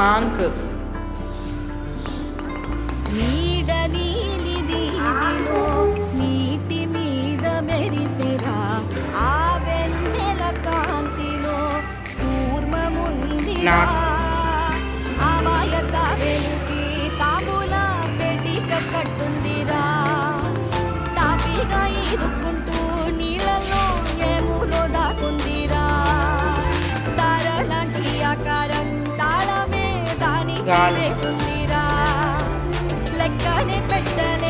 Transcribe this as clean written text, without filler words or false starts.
ankh నీటి మీద మెరిసెరా ఆ వెన్నెల కాంతిలో కూర్మముందిరా అమాయత వెలుగి తాముల పెటిక కట్టుందిరా తాపిగా ఈదుకుంటూ నీళ్ళలో ఏములో దాకుందిరా తారలాంటి ఆకారం తాళమే దానికి వేసుందిరా లెక్కనే పెట్టలే